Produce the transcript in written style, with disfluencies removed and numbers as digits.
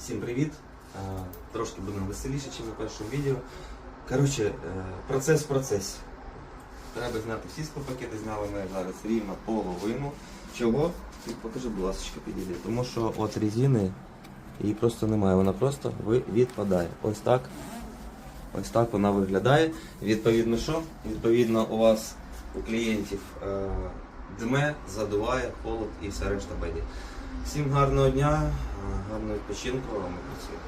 Всім привіт! Трошки будемо веселіше, ніж на першому відео. Коротше, процес в процесі. Треба зняти всі склопакети, зняли ми зараз рівно половину. Чого? Покажи, будь ласка, підійди. Тому що от резини її просто немає, вона просто відпадає. Ось так. Ось так вона виглядає. Відповідно що? Відповідно у вас, у клієнтів дме, задуває, холод і все решта беді. Всім гарного дня, гарного відпочинку, а ми працюємо.